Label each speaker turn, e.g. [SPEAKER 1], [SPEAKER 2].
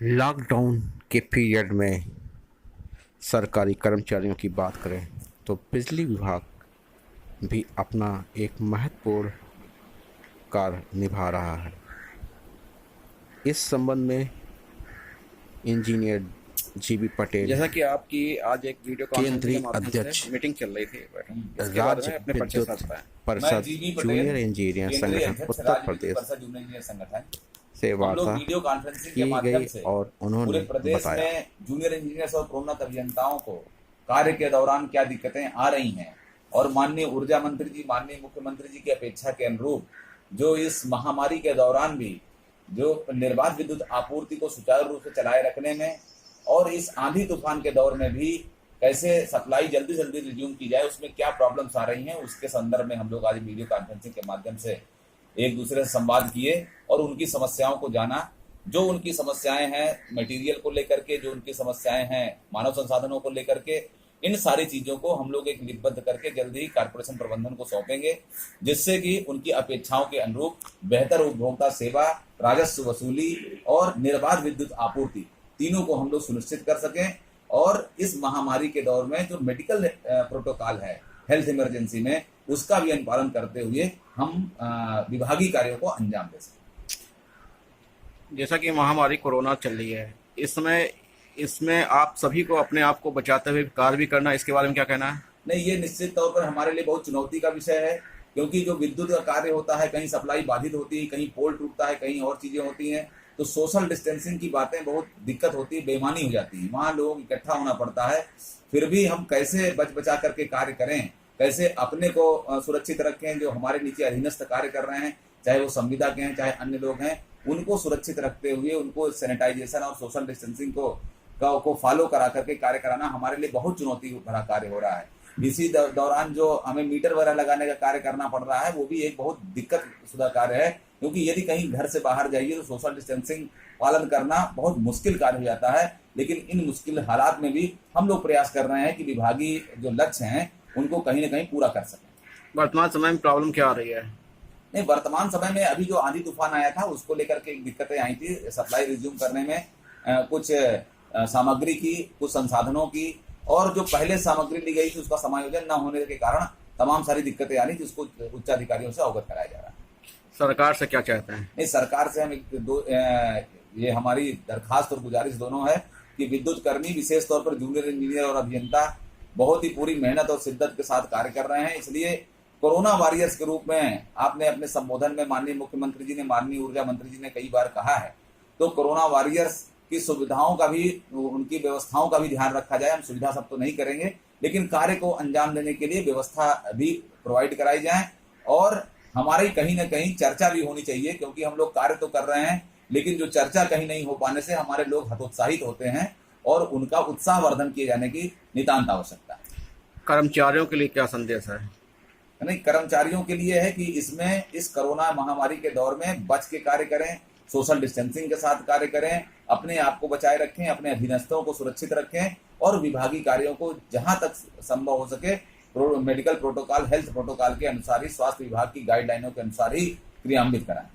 [SPEAKER 1] Lockdown के period में सरकारी कर्मचारियों की बात करें तो बिजली विभाग भी अपना एक महत्वपूर्ण कार्य निभा रहा है। इस संबंध में इंजीनियर जीबी पटेल,
[SPEAKER 2] जैसा कि आपकी आज एक वीडियो कॉन्फ्रेंसिंग के
[SPEAKER 1] केंद्रीय
[SPEAKER 2] माध्यम
[SPEAKER 1] अध्यक्ष,
[SPEAKER 2] से मीटिंग चल रही थी, इसके बारे
[SPEAKER 1] राज्य
[SPEAKER 2] में अपने परिचय
[SPEAKER 1] विद्युत
[SPEAKER 2] साथ बताएं।
[SPEAKER 1] परिषद,
[SPEAKER 3] जीबी
[SPEAKER 1] जूनियर
[SPEAKER 3] पटेल,
[SPEAKER 1] इंजीनियर
[SPEAKER 3] केंद्रीय
[SPEAKER 1] संगठन
[SPEAKER 3] अध्यक्ष
[SPEAKER 1] उत्तर
[SPEAKER 3] राज्य विद्युत
[SPEAKER 1] प्रदेश
[SPEAKER 3] परिषद जूनियर इंजीनियर संगठन
[SPEAKER 1] से
[SPEAKER 3] हम लोग
[SPEAKER 1] वार्ता
[SPEAKER 3] वीडियो कॉन्फ्रेंसिंग के
[SPEAKER 1] की
[SPEAKER 3] माध्यम
[SPEAKER 1] गई
[SPEAKER 3] से
[SPEAKER 1] और उन्होंने
[SPEAKER 3] पूरे प्रदेश
[SPEAKER 1] बताया
[SPEAKER 3] में जूनियर इंजीनियर्स और प्रोन्नत अभियंताओं को कार्य के दौरान क्या दिक्कतें आ रही हैं और माननीय ऊर्जा मंत्री जी, माननीय मुख्यमंत्री जी की अपेक्षा के अनुरूप जो इस महामारी के दौरान भी जो निर्बाध विद्युत आपूर्ति को सुचारू रूप से चलाए रखने में और इस आंधी तूफान के दौर में भी कैसे सप्लाई जल्दी जल्दी रिज्यूम की जाए, उसमें क्या प्रॉब्लम्स आ रही हैं, उसके संदर्भ में हम लोग आज वीडियो कॉन्फ्रेंसिंग के माध्यम से एक दूसरे से संवाद किए और उनकी समस्याओं को जाना। जो उनकी समस्याएं हैं मटेरियल को लेकर के, जो उनकी समस्याएं हैं मानव संसाधनों को लेकर के, इन सारी चीजों को हम लोग एक लिपिबद्ध करके जल्द ही कारपोरेशन प्रबंधन को सौंपेंगे, जिससे कि उनकी अपेक्षाओं के अनुरूप बेहतर उपभोक्ता सेवा, राजस्व वसूली और निर्बाध विद्युत आपूर्ति तीनों को हम लोग सुनिश्चित कर सकें और इस महामारी के दौर में जो मेडिकल प्रोटोकॉल है हेल्थ इमरजेंसी में, उसका भी अनुपालन करते हुए हम विभागीय कार्यों को अंजाम दे सकें।
[SPEAKER 2] जैसा कि महामारी कोरोना चल रही है इसमें आप सभी को अपने आप को बचाते हुए कार्य भी करना, इसके बारे में क्या कहना है?
[SPEAKER 3] नहीं, ये निश्चित तौर पर हमारे लिए बहुत चुनौती का विषय है, क्योंकि जो विद्युत का कार्य होता है, कहीं सप्लाई बाधित होती है, कहीं पोल टूटता है, कहीं और चीजें होती हैं, तो सोशल डिस्टेंसिंग की बातें बहुत दिक्कत होती है, बेईमानी हो जाती है, वहां लोग इकट्ठा होना पड़ता है। फिर भी हम कैसे बचा करके कार्य करें, कैसे अपने को सुरक्षित रखें, जो हमारे नीचे अधीनस्थ कार्य कर रहे हैं, चाहे वो संविदा के हैं चाहे अन्य लोग हैं, उनको सुरक्षित रखते हुए उनको सैनिटाइजेशन और सोशल डिस्टेंसिंग को फॉलो करा करके कार्य कराना हमारे लिए बहुत चुनौती भरा कार्य हो रहा है। इसी दौरान जो हमें मीटर वगैरह लगाने का कार्य करना पड़ रहा है, वो भी एक बहुत दिक्कत शुदा कार्य है, क्योंकि यदि कहीं घर से बाहर जाइए तो सोशल डिस्टेंसिंग पालन करना बहुत मुश्किल कार्य हो जाता है। लेकिन इन मुश्किल हालात में भी हम लोग प्रयास कर रहे हैं कि विभागीय जो लक्ष्य हैं उनको कहीं ना कहीं पूरा कर सकें।
[SPEAKER 2] वर्तमान समय में प्रॉब्लम क्या आ रही है?
[SPEAKER 3] नहीं, वर्तमान समय में अभी जो आंधी तूफान आया था उसको लेकर के दिक्कतें आई थी, सप्लाई रिज्यूम करने में कुछ सामग्री की, कुछ संसाधनों की, और जो पहले सामग्री ली गई थी उसका समायोजन न होने के कारण तमाम सारी दिक्कतें आ रही, जिसको उच्च अधिकारियों से अवगत कराया जा रहा है।
[SPEAKER 2] सरकार से क्या चाहते हैं?
[SPEAKER 3] नहीं, सरकार से हम ये हमारी दरखास्त और गुजारिश दोनों है कि विद्युत कर्मी, विशेष तौर पर जूनियर इंजीनियर और अभियंता, बहुत ही पूरी मेहनत और शिद्दत के साथ कार्य कर रहे हैं। इसलिए कोरोना वॉरियर्स के रूप में आपने अपने संबोधन में माननीय मुख्यमंत्री जी ने, माननीय ऊर्जा मंत्री जी ने कई बार कहा है, तो कोरोना वॉरियर्स की सुविधाओं का भी, उनकी व्यवस्थाओं का भी ध्यान रखा जाए। हम सुविधा सब तो नहीं करेंगे, लेकिन कार्य को अंजाम देने के लिए व्यवस्था भी प्रोवाइड कराई जाए और हमारी कहीं ना कहीं चर्चा भी होनी चाहिए, क्योंकि हम लोग कार्य तो कर रहे हैं लेकिन जो चर्चा कहीं नहीं हो पाने से हमारे लोग हतोत्साहित होते हैं और उनका उत्साहवर्धन किए जाने की नितांत आवश्यकता है।
[SPEAKER 2] कर्मचारियों के लिए क्या संदेश है?
[SPEAKER 3] नहीं, कर्मचारियों के लिए है कि इसमें, इस कोरोना महामारी के दौर में बच के कार्य करें, सोशल डिस्टेंसिंग के साथ कार्य करें, अपने आप को बचाए रखें, अपने अधीनस्थों को सुरक्षित रखें और विभागीय कार्यों को जहां तक संभव हो सके मेडिकल प्रोटोकॉल, हेल्थ प्रोटोकॉल के अनुसार ही, स्वास्थ्य विभाग की गाइडलाइनों के अनुसार ही क्रियान्वित कराएं।